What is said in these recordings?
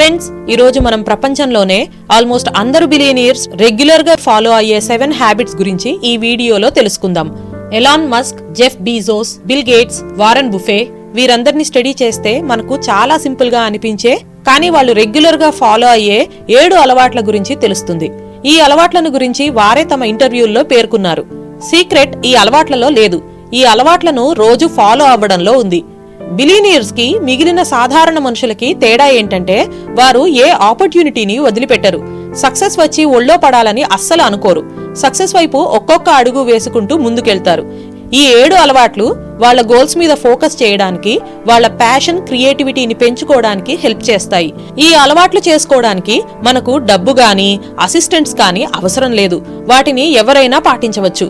Friends, ఈ రోజు మనం ప్రపంచంలోనే ఆల్మోస్ట్ అందరు బిలియనీర్స్ రెగ్యులర్ గా ఫాలో అయ్యే 7 హ్యాబిట్స్ గురించి ఈ వీడియోలో తెలుసుకుందాం. Elon Musk, Jeff Bezos, Bill Gates, Warren Buffett వీరందరినీ స్టడీ చేస్తే మనకు చాలా సింపుల్ గా అనిపించే కానీ వాళ్ళు రెగ్యులర్ గా ఫాలో అయ్యే 7 అలవాట్ల గురించి తెలుస్తుంది. ఈ అలవాట్లను గురించి వారే తమ ఇంటర్వ్యూల్లో పేర్కొన్నారు. సీక్రెట్ ఈ అలవాట్లలో లేదు, ఈ అలవాట్లను రోజు ఫాలో అవ్వడంలో ఉంది. బిలియనీర్స్ కి మిగిలిన సాధారణ మనుషులకి తేడా ఏంటంటే వారు ఏ ఆపర్చునిటీని వదిలిపెట్టరు. సక్సెస్ వచ్చి ఒళ్ళో పడాలని అస్సలు అనుకోరు. సక్సెస్ వైపు ఒక్కొక్క అడుగు వేసుకుంటూ ముందుకెళ్తారు. ఈ 7 అలవాట్లు వాళ్ళ గోల్స్ మీద ఫోకస్ చేయడానికి, వాళ్ళ ప్యాషన్, క్రియేటివిటీని పెంచుకోవడానికి హెల్ప్ చేస్తాయి. ఈ అలవాట్లు చేసుకోవడానికి మనకు డబ్బు గాని, అసిస్టెంట్స్ కానీ అవసరం లేదు. వాటిని ఎవరైనా పాటించవచ్చు.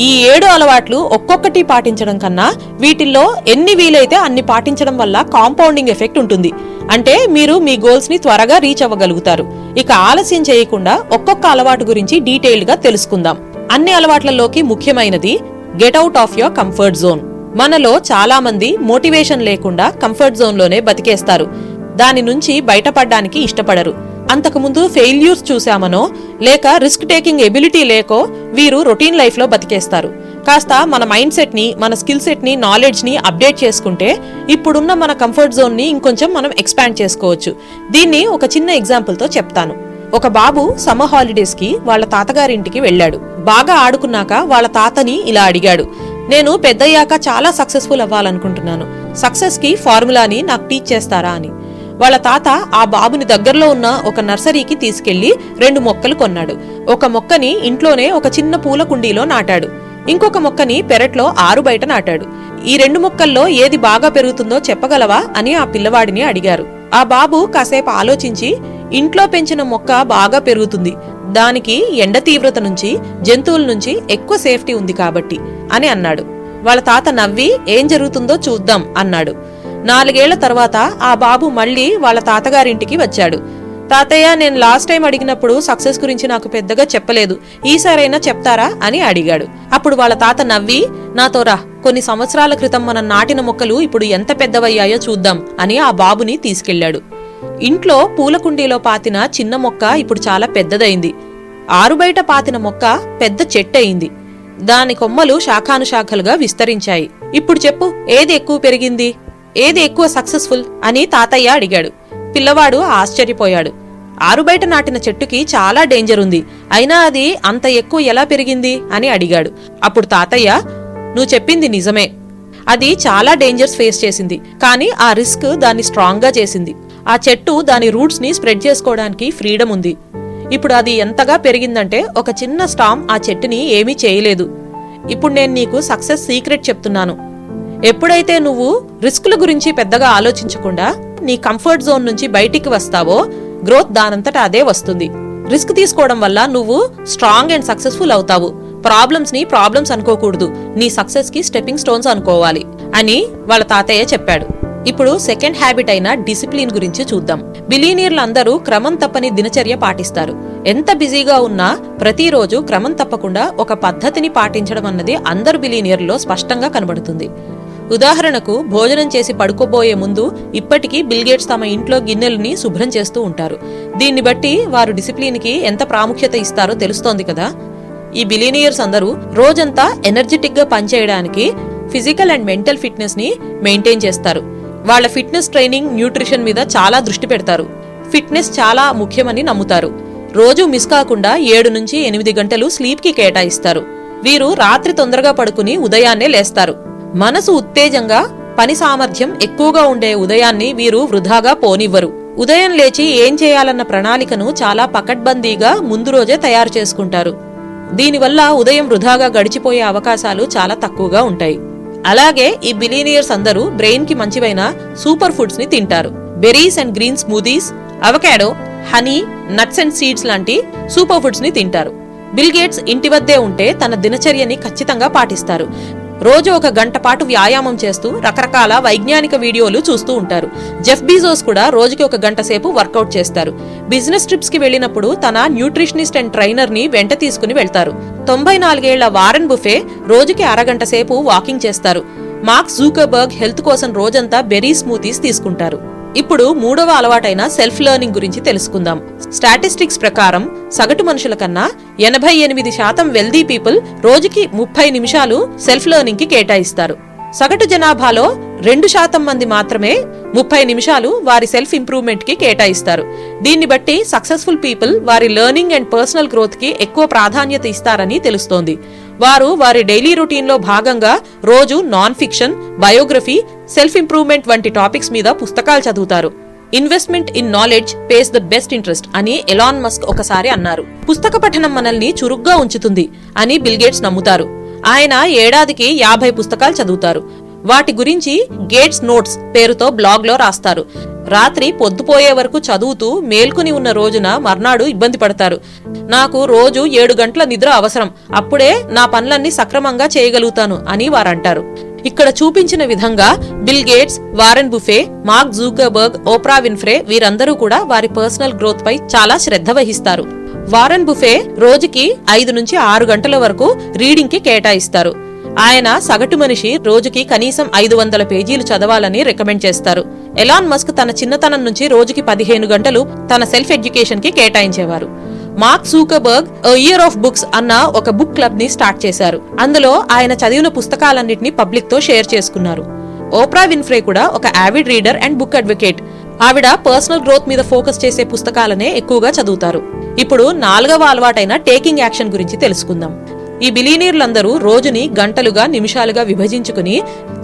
ఈ 7 అలవాట్లు ఒక్కొక్కటి పాటించడం కన్నా వీటిల్లో ఎన్ని వీలైతే అన్ని పాటించడం వల్ల కాంపౌండింగ్ ఎఫెక్ట్ ఉంటుంది. అంటే మీరు మీ గోల్స్ ని త్వరగా రీచ్ అవ్వగలుగుతారు. ఇక ఆలస్యం చేయకుండా ఒక్కొక్క అలవాటు గురించి డీటెయిల్డ్ గా తెలుసుకుందాం. అన్ని అలవాట్లలోకి ముఖ్యమైనది get out of your comfort zone. మనలో చాలా మంది మోటివేషన్ లేకుండా కంఫర్ట్ జోన్ లోనే బతికేస్తారు. దాని నుంచి బయటపడడానికి ఇష్టపడరు. అంతకుముందు ఫెయిల్యూర్స్ చూశామనో లేక రిస్క్ టేకింగ్ ఎబిలిటీ లేకో వీరు రొటీన్ లైఫ్ లో బతికేస్తారు. కాస్త మన మైండ్ సెట్ ని, మన స్కిల్ సెట్ ని, నాలెడ్జ్ ని అప్డేట్ చేసుకుంటే ఇప్పుడున్న మన కంఫర్ట్ జోన్ ని ఇంకొంచెం మనం ఎక్స్పాండ్ చేసుకోవచ్చు. దీన్ని ఒక చిన్న ఎగ్జాంపుల్ తో చెప్తాను. ఒక బాబు సమ్మర్ హాలిడేస్ కి వాళ్ళ తాతగారింటికి వెళ్ళాడు. బాగా ఆడుకున్నాక వాళ్ళ తాతని ఇలా అడిగాడు, నేను పెద్దయ్యాక చాలా సక్సెస్ఫుల్ అవ్వాలనుకుంటున్నాను. సక్సెస్ కి ఫార్ములాని నాకు టీచ్ చేస్తారా అని. వాళ్ళ తాత ఆ బాబుని దగ్గరలో ఉన్న ఒక నర్సరీకి తీసుకెళ్లి 2 మొక్కలు కొన్నాడు. ఒక మొక్కని ఇంట్లోనే ఒక చిన్న పూల కుండీలో నాటాడు. ఇంకొక మొక్కని పెరట్లో ఆరు బయట నాటాడు. ఈ 2 మొక్కల్లో ఏది బాగా పెరుగుతుందో చెప్పగలవా అని ఆ పిల్లవాడిని అడిగారు. ఆ బాబు కాసేపు ఆలోచించి, ఇంట్లో పెంచిన మొక్క బాగా పెరుగుతుంది, దానికి ఎండ తీవ్రత నుంచి, జంతువుల నుంచి ఎక్కువ సేఫ్టీ ఉంది కాబట్టి అని అన్నాడు. వాళ్ళ తాత నవ్వి, ఏం జరుగుతుందో చూద్దాం అన్నాడు. 4 ఏళ్ల తర్వాత ఆ బాబు మళ్లీ వాళ్ళ తాతగారింటికి వచ్చాడు. తాతయ్య, నేను లాస్ట్ టైం అడిగినప్పుడు సక్సెస్ గురించి నాకు పెద్దగా చెప్పలేదు, ఈసారైనా చెప్తారా అని అడిగాడు. అప్పుడు వాళ్ళ తాత నవ్వి, నాతో రా, కొన్ని సంవత్సరాల క్రితం మనం నాటిన మొక్కలు ఇప్పుడు ఎంత పెద్దవయ్యాయో చూద్దాం అని ఆ బాబుని తీసుకెళ్లాడు. ఇంట్లో పూల కుండీలో పాతిన చిన్న మొక్క ఇప్పుడు చాలా పెద్దదైంది. ఆరుబయట పాతిన మొక్క పెద్ద చెట్టు అయింది. దాని కొమ్మలు శాఖానుశాఖలుగా విస్తరించాయి. ఇప్పుడు చెప్పు, ఏది ఎక్కువ పెరిగింది, ఏది ఎక్కువ సక్సెస్ఫుల్ అని తాతయ్య అడిగాడు. పిల్లవాడు ఆశ్చర్యపోయాడు. ఆరుబయట నాటిన చెట్టుకి చాలా డేంజర్ ఉంది, అయినా అది అంత ఎక్కువ ఎలా పెరిగింది అని అడిగాడు. అప్పుడు తాతయ్య, నువ్వు చెప్పింది నిజమే, అది చాలా డేంజర్స్ ఫేస్ చేసింది, కానీ ఆ రిస్క్ దాన్ని స్ట్రాంగ్ గా చేసింది. ఆ చెట్టు దాని రూట్స్ ని స్ప్రెడ్ చేసుకోవడానికి ఫ్రీడమ్ ఉంది. ఇప్పుడు అది ఎంతగా పెరిగిందంటే ఒక చిన్న స్టామ్ ఆ చెట్టుని ఏమీ చేయలేదు. ఇప్పుడు నేను నీకు సక్సెస్ సీక్రెట్ చెప్తున్నాను. ఎప్పుడైతే నువ్వు రిస్కుల గురించి పెద్దగా ఆలోచించకుండా నీ కంఫర్ట్ జోన్ నుంచి బయటికి వస్తావో గ్రోత్ దానంతటా అదే వస్తుంది. రిస్క్ తీసుకోవడం వల్ల నువ్వు స్ట్రాంగ్ అండ్ సక్సెస్ఫుల్ అవుతావు. ప్రాబ్లమ్స్ ని ప్రాబ్లమ్స్ అనుకోకూడదు, నీ సక్సెస్ కి స్టెప్పింగ్ స్టోన్స్ అనుకోవాలి అని వాళ్ళ తాతయ్య చెప్పాడు. ఇప్పుడు సెకండ్ హ్యాబిట్ అయిన డిసిప్లిన్ గురించి చూద్దాం. బిలియనీర్లందరూ క్రమం తప్పని దినచర్య పాటిస్తారు. ఎంత బిజీగా ఉన్నా ప్రతిరోజు క్రమం తప్పకుండా ఒక పద్ధతిని పాటించడం అన్నది అందరు బిలియనీర్లలో స్పష్టంగా కనబడుతుంది. ఉదాహరణకు, భోజనం చేసి పడుకోబోయే ముందు ఇప్పటికీ బిల్ గేట్స్ తమ ఇంట్లో గిన్నెలని శుభ్రం చేస్తూ ఉంటారు. దీన్ని బట్టి వారు డిసిప్లిన్ కి ఎంత ప్రాముఖ్యత ఇస్తారో తెలుస్తోంది కదా. ఈ బిలియనీర్స్ అందరూ రోజంతా ఎనర్జెటిక్ గా పనిచేయడానికి ఫిజికల్ అండ్ మెంటల్ ఫిట్నెస్ ని మెయింటైన్ చేస్తారు. వాళ్ళ ఫిట్నెస్ ట్రైనింగ్, న్యూట్రిషన్ మీద చాలా దృష్టి పెడతారు. ఫిట్నెస్ చాలా ముఖ్యమని నమ్ముతారు. రోజు మిస్ కాకుండా 7 నుంచి 8 గంటలు స్లీప్ కి కేటాయిస్తారు. వీరు రాత్రి తొందరగా పడుకుని ఉదయాన్నే లేస్తారు. మనసు ఉత్తేజంగా, పని సామర్థ్యం ఎక్కువగా ఉండే ఉదయాన్ని వీరు వృధాగా పోనివ్వరు. ఉదయం లేచి ఏం చేయాలన్న ప్రణాళికను చాలా పకడ్బందీగా ముందు రోజే తయారు చేసుకుంటారు. దీనివల్ల ఉదయం వృధాగా గడిచిపోయే అవకాశాలు చాలా తక్కువగా ఉంటాయి. అలాగే ఈ బిలియనీర్స్ అందరూ బ్రెయిన్ కి మంచివైన సూపర్ ఫుడ్స్ ని తింటారు. Berries and green smoothies, avocado, honey, nuts and seeds లాంటి సూపర్ ఫుడ్స్ ని తింటారు. బిల్ గేట్స్ ఇంటి వద్దే ఉంటే తన దినచర్యని ఖచ్చితంగా పాటిస్తారు. రోజు 1 గంట పాటు వ్యాయామం చేస్తూ రకరకాల వైజ్ఞానిక వీడియోలు చూస్తూ ఉంటారు. జెఫ్ బీజోస్ కూడా రోజుకి 1 గంట సేపు వర్కౌట్ చేస్తారు. బిజినెస్ ట్రిప్స్ కి వెళ్లినప్పుడు తన న్యూట్రిషనిస్ట్ అండ్ ట్రైనర్ ని వెంట తీసుకుని వెళ్తారు. 94 ఏళ్ల వారెన్ బుఫే రోజుకి 1/2 గంట సేపు వాకింగ్ చేస్తారు. మార్క్ జూకర్బర్గ్ హెల్త్ కోసం రోజంతా బెర్రీ స్మూతీస్ తీసుకుంటారు. ఇప్పుడు మూడవ అలవాటైన సెల్ఫ్ లెర్నింగ్ గురించి తెలుసుకుందాం. స్టాటిస్టిక్స్ ప్రకారం సగటు మనుషుల కన్నా 88% వెల్దీ పీపుల్ రోజుకి 30 నిమిషాలు సెల్ఫ్ లెర్నింగ్ కి కేటాయిస్తారు. సగటు జనాభాలో 2% మంది మాత్రమే 30 నిమిషాలు వారి సెల్ఫ్ ఇంప్రూవ్మెంట్ కి కేటాయిస్తారు. దీన్ని బట్టి సక్సెస్ఫుల్ పీపుల్ వారి లెర్నింగ్ అండ్ పర్సనల్ గ్రోత్ కి ఎక్కువ ప్రాధాన్యత ఇస్తారని తెలుస్తోంది. వారు వారి డైలీ రొటీన్ లో భాగంగా రోజు non fiction, biography, self improvement వంటి టాపిక్స్ మీద పుస్తకాలు చదువుతారు. Investment in knowledge pays the best interest అని ఎలాన్ మస్క్ ఒకసారి అన్నారు. పుస్తక పఠనం మనల్ని చురుగ్గా ఉంచుతుంది అని బిల్ గేట్స్ నమ్ముతారు. ఆయన ఏడాదికి 50 పుస్తకాలు చదువుతారు. వాటి గురించి గేట్స్ నోట్స్ పేరుతో బ్లాగ్ లో రాస్తారు. రాత్రి పొద్దుపోయే వరకు చదువుతూ మేల్కొని ఉన్న రోజున మర్నాడు ఇబ్బంది పడతారు. నాకు రోజు 7 గంటల నిద్ర అవసరం, అప్పుడే నా పనులన్నీ సక్రమంగా చేయగలుగుతాను అని వారంటారు. ఇక్కడ చూపించిన విధంగా Bill Gates, Warren Buffett, Mark Zuckerberg, Oprah Winfrey వీరందరూ కూడా వారి పర్సనల్ గ్రోత్ పై చాలా శ్రద్ధ వహిస్తారు. వారెన్ బుఫే రోజుకి 5 నుంచి 6 గంటల వరకు రీడింగ్ కి కేటాయిస్తారు. ఆయన సగటు మనిషి రోజుకి కనీసం 500 పేజీలు చదవాలని రికమెండ్ చేస్తారు. ఎలాన్ మస్క్ తన చిన్నతనం నుంచి రోజుకి 15 గంటలు తన సెల్ఫ్ ఎడ్యుకేషన్ కి కేటాయించేవారు. Mark Zuckerberg year of books అన్న ఒక బుక్ క్లబ్ ని స్టార్ట్ చేశారు. అందులో ఆయన చదివిన పుస్తకాలన్నింటినీ పబ్లిక్ తో షేర్ చేసుకున్నారు. ఓప్రా విన్ఫ్రే కూడా ఒక avid reader and book advocate. ఆవిడ పర్సనల్ గ్రోత్ మీద ఫోకస్ చేసే పుస్తకాలనే ఎక్కువగా చదువుతారు. ఇప్పుడు 4వ అలవాటైన టేకింగ్ యాక్షన్ గురించి తెలుసుకుందాం. ఈ బిలియనీర్లందరూ రోజుని గంటలుగా, నిమిషాలుగా విభజించుకుని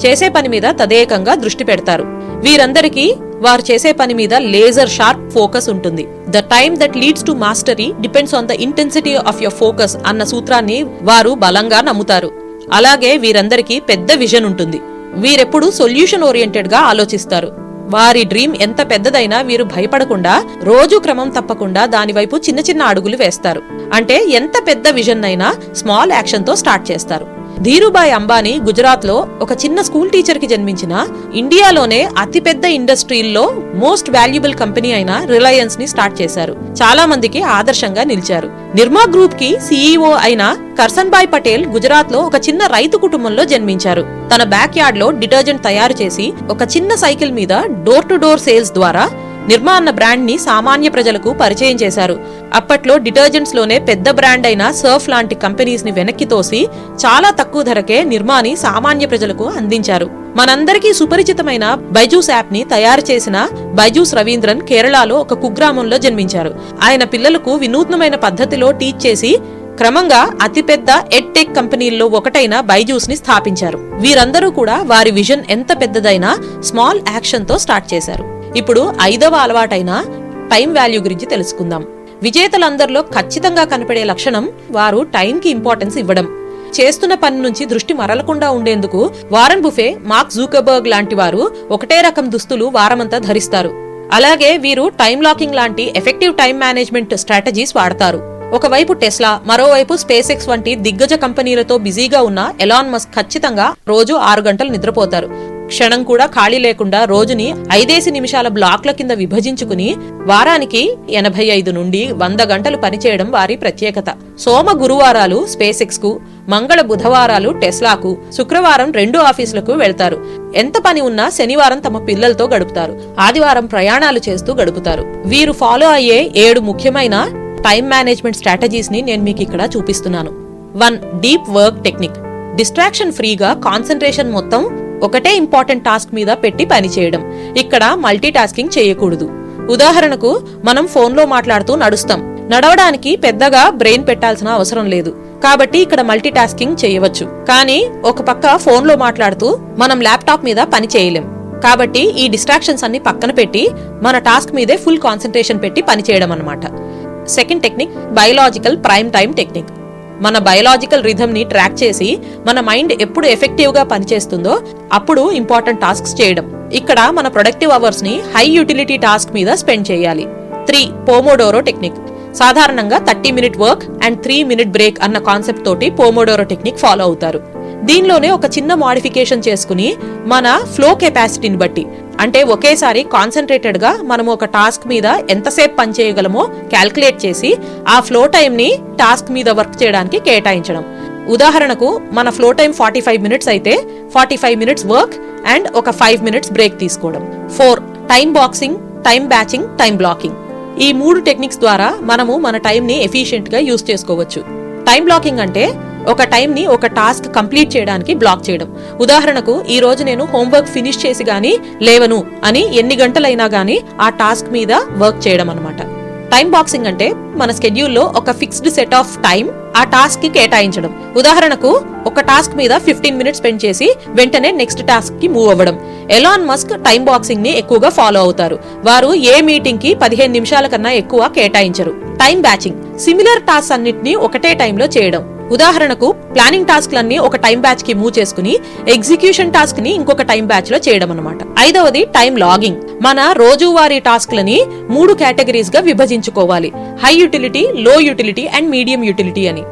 చేసే పని మీద తదేకంగా దృష్టి పెడతారు. వీరందరికీ వారు చేసే పని మీద లేజర్ షార్ప్ ఫోకస్ ఉంటుంది. The time that leads to mastery depends on the intensity of your focus అన్న సూత్రాన్ని వారు బలంగా నమ్ముతారు. అలాగే వీరందరికీ పెద్ద విజన్ ఉంటుంది. వీరెప్పుడు సొల్యూషన్ ఓరియంటెడ్ గా ఆలోచిస్తారు. వారి డ్రీమ్ ఎంత పెద్దదైనా వీరు భయపడకుండా రోజు క్రమం తప్పకుండా దానివైపు చిన్న చిన్న అడుగులు వేస్తారు. అంటే ఎంత పెద్ద విజన్ అయినా స్మాల్ యాక్షన్ తో స్టార్ట్ చేస్తారు. ధీరుభాయ్ అంబానీ గుజరాత్ లో ఒక చిన్న స్కూల్ టీచర్ కి జన్మించిన ఇండియాలోనే అతిపెద్ద ఇండస్ట్రీల్లో మోస్ట్ వాల్యుబుల్ కంపెనీ అయిన రిలయన్స్ ని స్టార్ట్ చేశారు. చాలా మందికి ఆదర్శంగా నిలిచారు. నిర్మా గ్రూప్ కి సీఈఓ అయిన కర్సన్భాయ్ పటేల్ గుజరాత్ లో ఒక చిన్న రైతు కుటుంబంలో జన్మించారు. తన బ్యాక్ యార్డ్ లో డిటర్జెంట్ తయారు చేసి ఒక చిన్న సైకిల్ మీద డోర్ టు డోర్ సేల్స్ ద్వారా నిర్మా అన్న బ్రాండ్ ని సామాన్య ప్రజలకు పరిచయం చేశారు. అప్పట్లో డిటర్జెంట్స్ లోనే పెద్ద బ్రాండ్ అయిన సర్ఫ్ లాంటి కంపెనీస్ ని వెనక్కి తోసి చాలా తక్కువ ధరకే నిర్మాని సామాన్య ప్రజలకు అందించారు. మనందరికీ సుపరిచితమైన బైజూస్ యాప్ ని తయారు చేసిన బైజూస్ రవీంద్రన్ కేరళలో ఒక కుగ్రామంలో జన్మించారు. ఆయన పిల్లలకు వినూత్నమైన పద్ధతిలో టీచ్ చేసి క్రమంగా అతిపెద్ద ఎడ్టెక్ కంపెనీల్లో ఒకటైన బైజూస్ ని స్థాపించారు. వీరందరూ కూడా వారి విజన్ ఎంత పెద్దదైనా స్మాల్ యాక్షన్ తో స్టార్ట్ చేశారు. ఇప్పుడు 5వ అలవాటైన టైం వాల్యూ గురించి తెలుసుకుందాం. విజేతలందరిలో ఖచ్చితంగా కనపడే లక్షణం వారు టైంకి ఇంపార్టెన్స్ ఇవ్వడం. చేస్తున్న పని నుంచి దృష్టి మరలకుండా ఉండేందుకు వారెన్ బుఫే, మార్క్ జూకర్బర్గ్ లాంటి వారు ఒకటే రకం దుస్తులు వారమంతా ధరిస్తారు. అలాగే వీరు టైం లాకింగ్ లాంటి ఎఫెక్టివ్ టైం మేనేజ్మెంట్ స్ట్రాటజీస్ వాడతారు. ఒకవైపు టెస్లా, మరోవైపు స్పేస్ ఎక్స్ వంటి దిగ్గజ కంపెనీలతో బిజీగా ఉన్న ఎలాన్ మస్క్ ఖచ్చితంగా రోజు 6 గంటలు నిద్రపోతారు. క్షణం కూడా ఖాళీ లేకుండా రోజుని 5 నిమిషాల బ్లాక్ల కింద విభజించుకుని వారానికి 85 నుండి 100 గంటలు పనిచేయడం వారి ప్రత్యేకత. సోమ గురువారాలు స్పేస్ ఎక్స్ కు, మంగళ బుధవారాలు టెస్లాకు, శుక్రవారం 2 ఆఫీసులకు వెళ్తారు. ఎంత పని ఉన్నా శనివారం తమ పిల్లలతో గడుపుతారు. ఆదివారం ప్రయాణాలు చేస్తూ గడుపుతారు. వీరు ఫాలో అయ్యే 7 ముఖ్యమైన టైం మేనేజ్మెంట్ స్ట్రాటజీస్ ని నేను మీకు ఇక్కడ చూపిస్తున్నాను. 1. Deep work technique. డిస్ట్రాక్షన్ ఫ్రీగా కాన్సంట్రేషన్ మొత్తం ఒకటే ఇంపార్టెంట్ టాస్క్ మీద పెట్టి పని చేయడం. ఇక్కడ మల్టీ టాస్కింగ్ చేయకూడదు. ఉదాహరణకు మనం ఫోన్లో మాట్లాడుతూ నడుస్తాం. నడవడానికి పెద్దగా బ్రెయిన్ పెట్టాల్సిన అవసరం లేదు. కాబట్టి ఇక్కడ మల్టీ టాస్కింగ్ చేయవచ్చు. కానీ ఒక పక్క ఫోన్లో మాట్లాడుతూ మనం ల్యాప్టాప్ మీద పని చేయలేం. కాబట్టి ఈ డిస్ట్రాక్షన్స్ అన్ని పక్కన పెట్టి మన టాస్క్ మీదే ఫుల్ కాన్సంట్రేషన్ పెట్టి పని చేయడం అన్నమాట. Second technique biological prime time technique. మన బయోలాజికల్ రిథమ్ ని ట్రాక్ చేసి మన మైండ్ ఎప్పుడు ఎఫెక్టివ్ గా పనిచేస్తుందో అప్పుడు ఇంపార్టెంట్ టాస్క్స్ చేయడం. ఇక్కడ మన ప్రొడక్టివ్ అవర్స్ ని హై యూటిలిటీ టాస్క్ మీద స్పెండ్ చేయాలి. 3. Pomodoro technique. సాధారణంగా 30 minute work and 3 minute break అన్న కాన్సెప్ట్ తోటి పోమోడోరో టెక్నిక్ ఫాలో అవుతారు. దీనిలోనే ఒక చిన్న మోడిఫికేషన్ చేసుకుని మన ఫ్లో కెపాసిటీని బట్టి, అంటే ఒకేసారి కాన్సన్ట్రేటెడ్ గా మనము ఒక టాస్క్ మీద ఎంతసేపు పని చేయగలమో క్యాల్కులేట్ చేసి ఆ ఫ్లో టైం ని టాస్క్ మీద వర్క్ చేయడానికి కేటాయించడం. ఉదాహరణకు మన ఫ్లో టైం 45 మినిట్స్ అయితే 45 మినిట్స్ వర్క్ అండ్ ఒక 5 మినిట్స్ బ్రేక్ తీసుకోవడం. 4. Time boxing, time బ్యాచింగ్, time blocking. ఈ 3 టెక్నిక్స్ ద్వారా మనము మన టైం ని ఎఫిషియెంట్ గా యూజ్ చేసుకోవచ్చు. టైం బ్లాకింగ్ అంటే ఒక టైం ని ఒక టాస్క్ కంప్లీట్ చేయడానికి బ్లాక్ చేయడం. ఉదాహరణకు ఈ రోజు నేను హోంవర్క్ ఫినిష్ చేసి గానీ లేవను అని ఎన్ని గంటలైనా గానీ ఆ టాస్క్ మీద వర్క్ చేయడం అన్నమాట. టైం బాక్సింగ్ అంటే మన స్కెడ్యూల్లో ఒక ఫిక్స్డ్ సెట్ ఆఫ్ టైం ఆ టాస్క్ కి కేటాయించడం. ఉదాహరణకు ఒక టాస్క్ మీద 15 మినిట్స్ స్పెండ్ చేసి వెంటనే నెక్స్ట్ టాస్క్ కి మూవ్ అవ్వడం. ఎలాన్ మస్క్ టైం బాక్సింగ్ ని ఎక్కువగా ఫాలో అవుతారు. వారు ఏ మీటింగ్ కి 15 నిమిషాల కన్నా ఎక్కువ కేటాయించరు. టైం బ్యాచింగ్, సిమిలర్ టాస్క్ అన్నిటిని ఒకటే టైంలో చేయడం. ఉదాహరణకు ప్లానింగ్ టాస్క్ లన్నీ ఒక టైం బ్యాచ్ కి మూవ్ చేసుకుని ఎగ్జిక్యూషన్ టాస్క్ ని ఇంకొక టైం బ్యాచ్ లో చేయడం అన్నమాట. 5వది టైం లాగింగ్. మన రోజువారీ టాస్క్ లని 3 కేటగిరీస్ గా విభజించుకోవాలి. హై యూటిలిటీ, లో యూటిలిటీ అండ్ మీడియం యూటిలిటీ అని.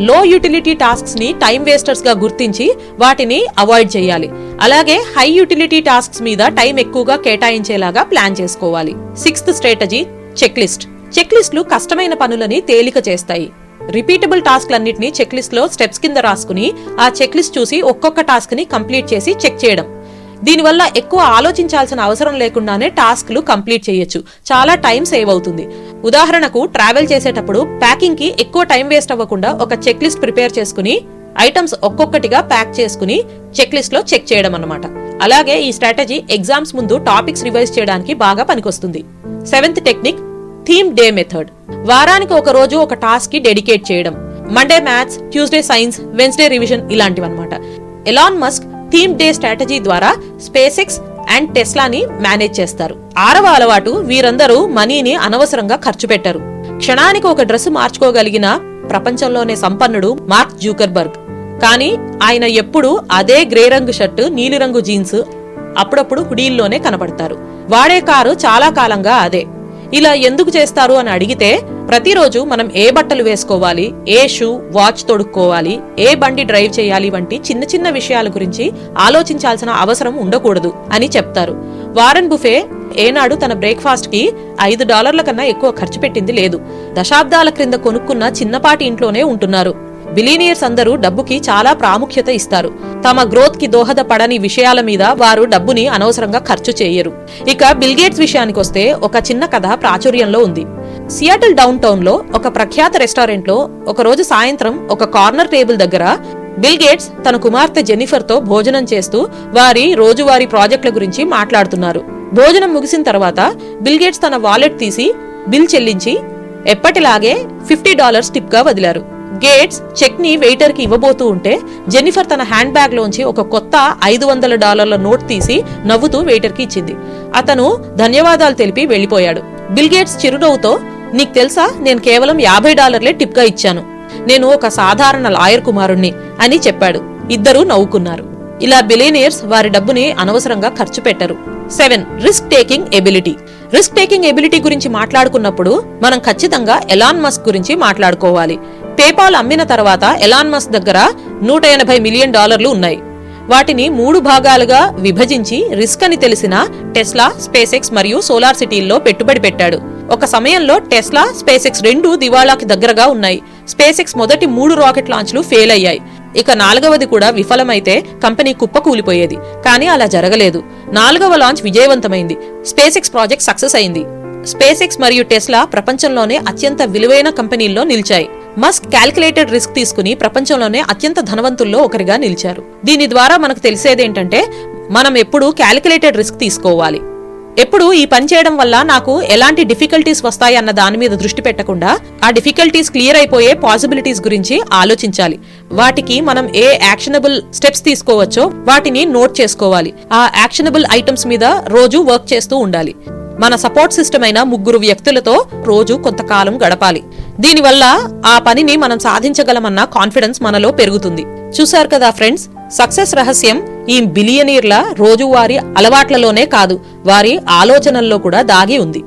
లో యూటిలిటీ టాస్క్స్ ని టైం వేస్టర్స్ గా గుర్తించి వాటిని అవాయిడ్ చేయాలి. అలాగే హై యూటిలిటీ టాస్క్స్ మీద టైం ఎక్కువగా కేటాయించేలాగా ప్లాన్ చేసుకోవాలి. 6th strategy check list. Check లిస్టులు కష్టమైన పనులని తేలిక చేస్తాయి. రిపీటబుల్ టాస్క్లన్నిటిని చెక్ లిస్ట్ లో స్టెప్స్ కింద రాసుకుని ఆ చెక్ లిస్ట్ చూసి ఒక్కొక్క టాస్క్ ని కంప్లీట్ చేసి చెక్ చేయడం. దీనివల్ల ఎక్కువ ఆలోచించాల్సిన అవసరం లేకుండానే టాస్క్లు కంప్లీట్ చేయొచ్చు. చాలా టైం సేవ్ అవుతుంది. ఉదాహరణకు ట్రావెల్ చేసేటప్పుడు ప్యాకింగ్ కి ఎక్కువ టైం వేస్ట్ అవ్వకుండా ఒక చెక్ లిస్ట్ ప్రిపేర్ చేసుకుని ఐటమ్స్ ఒక్కొక్కటిగా ప్యాక్ చేసుకుని చెక్ లిస్ట్ లో చెక్ చేయడం అన్నమాట. అలాగే ఈ స్ట్రాటజీ ఎగ్జామ్స్ ముందు టాపిక్స్ రివైజ్ చేయడానికి బాగా పనికొస్తుంది. 7th technique theme day method. వారానికి ఒక రోజు ఒక టాస్క్ కి డెడికేట్ చేయడం. Monday maths, Tuesday science, Wednesday revision ఇలాంటివన్నమాట. Elon Musk theme day strategy ద్వారా స్పేస్ ఎక్స్ అండ్ టెస్లాని మేనేజ్ చేస్తారు. 6వ అలవాటు, వీరందరూ మనీని అనవసరంగా ఖర్చు పెట్టారు. క్షణానికి ఒక డ్రెస్ మార్చుకోగలిగిన ప్రపంచంలోనే సంపన్నుడు మార్క్ జూకర్బర్గ్. కానీ ఆయన ఎప్పుడూ అదే గ్రే రంగు షర్టు, నీలిరంగు జీన్స్, అప్పుడప్పుడు హుడీల్లోనే కనబడతారు. వాడే కారు చాలా కాలంగా అదే. ఇలా ఎందుకు చేస్తారు అని అడిగితే, ప్రతిరోజు మనం ఏ బట్టలు వేసుకోవాలి, ఏ షూ, వాచ్ తొడుక్కోవాలి, ఏ బండి డ్రైవ్ చేయాలి వంటి చిన్న చిన్న విషయాల గురించి ఆలోచించాల్సిన అవసరం ఉండకూడదు అని చెప్తారు. వారన్ బుఫే ఏనాడు తన బ్రేక్ఫాస్ట్ కి $5 కన్నా ఎక్కువ ఖర్చు పెట్టింది లేదు. దశాబ్దాల క్రింద కొనుక్కున్న చిన్నపాటి ఇంట్లోనే ఉంటున్నారు. బిలియనియర్స్ అందరూ డబ్బుకి చాలా ప్రాముఖ్యత ఇస్తారు. తమ గ్రోత్ కి దోహదపడని విషయాల మీద వారు డబ్బుని అనవసరంగా ఖర్చు చేయరు. ఇక బిల్ గేట్స్ విషయానికొస్తే ఒక చిన్న కథ ప్రాచుర్యంలో ఉంది. సియాటిల్ డౌన్ టౌన్ లో ఒక ప్రఖ్యాత రెస్టారెంట్ లో ఒక రోజు సాయంత్రం ఒక కార్నర్ టేబుల్ దగ్గర బిల్ గేట్స్ తన కుమార్తె జెన్నిఫర్ తో భోజనం చేస్తూ వారి రోజువారీ ప్రాజెక్టుల గురించి మాట్లాడుతున్నారు. భోజనం ముగిసిన తర్వాత బిల్ గేట్స్ తన వాలెట్ తీసి బిల్ చెల్లించి ఎప్పటిలాగే $50 టిప్ గా వదిలారు. గేట్స్ చెక్ ని వెయిటర్ కి ఇవ్వబోతూ ఉంటే జెన్నిఫర్ తన హ్యాండ్ బ్యాగ్ లోంచి ఒక కొత్త $500 నోట్ తీసి నవ్వుతూ వెయిటర్ కి ఇచ్చింది. అతను ధన్యవాదాలు తెలిపి వెళ్లిపోయాడు. బిల్ గేట్స్ చిరునవ్వుతో, నీకు తెలుసా, నేను కేవలం $50 టిప్ గా ఇచ్చాను. నేను ఒక సాధారణ లాయర్ కుమారుణ్ణి అని చెప్పాడు. ఇద్దరూ నవ్వుకున్నారు. ఇలా బిలియనియర్స్ వారి డబ్బుని అనవసరంగా ఖర్చు పెట్టరు. 7. Risk taking ability. Risk taking ability గురించి మాట్లాడుకున్నప్పుడు మనం ఖచ్చితంగా ఎలాన్ మస్క్ గురించి మాట్లాడుకోవాలి. పేపాల్ అమ్మిన తర్వాత ఎలాన్ మస్క్ దగ్గర $180 మిలియన్ ఉన్నాయి. వాటిని 3 భాగాలుగా విభజించి రిస్క్ అని తెలిసిన టెస్లా, స్పేస్ ఎక్స్ మరియు సోలార్ సిటీల్లో పెట్టుబడి పెట్టాడు. ఒక సమయంలో టెస్లా, స్పేస్ ఎక్స్ 2 దివాళాకి దగ్గరగా ఉన్నాయి. స్పేస్ ఎక్స్ మొదటి 3 రాకెట్ లాంచ్లు ఫెయిల్ అయ్యాయి. ఇక 4వది కూడా విఫలమైతే కంపెనీ కుప్పకూలిపోయేది. కానీ అలా జరగలేదు. 4వ లాంచ్ విజయవంతమైంది. స్పేస్ ఎక్స్ ప్రాజెక్ట్ సక్సెస్ అయింది. స్పేస్ ఎక్స్ మరియు టెస్లా ప్రపంచంలోనే అత్యంత విలువైన కంపెనీల్లో నిలిచాయి. మస్క్ క్యాల్కులేటెడ్ రిస్క్ తీసుకుని ప్రపంచంలోనే అత్యంత ధనవంతుల్లో ఒకరిగా నిలిచారు. దీని ద్వారా మనకు తెలిసేదేంటంటే, మనం ఎప్పుడూ క్యాల్కులేటెడ్ రిస్క్ తీసుకోవాలి. ఎప్పుడు ఈ పని చేయడం వల్ల నాకు ఎలాంటి డిఫికల్టీస్ వస్తాయి అన్న దాని మీద దృష్టి పెట్టకుండా ఆ డిఫికల్టీస్ క్లియర్ అయిపోయే పాసిబిలిటీస్ గురించి ఆలోచించాలి. వాటికి మనం ఏ యాక్షనబుల్ స్టెప్స్ తీసుకోవచ్చో వాటిని నోట్ చేసుకోవాలి. ఆ యాక్షనబుల్ ఐటమ్స్ మీద రోజు వర్క్ చేస్తూ ఉండాలి. మన సపోర్ట్ సిస్టమ్ అయిన 3 వ్యక్తులతో రోజు కొంతకాలం గడపాలి. దీనివల్ల ఆ పనిని మనం సాధించగలమన్న కాన్ఫిడెన్స్ మనలో పెరుగుతుంది. చూశారు కదా ఫ్రెండ్స్, సక్సెస్ రహస్యం ఈ బిలియనీర్ల రోజువారీ అలవాట్లలోనే కాదు, వారి ఆలోచనల్లో కూడా దాగి ఉంది.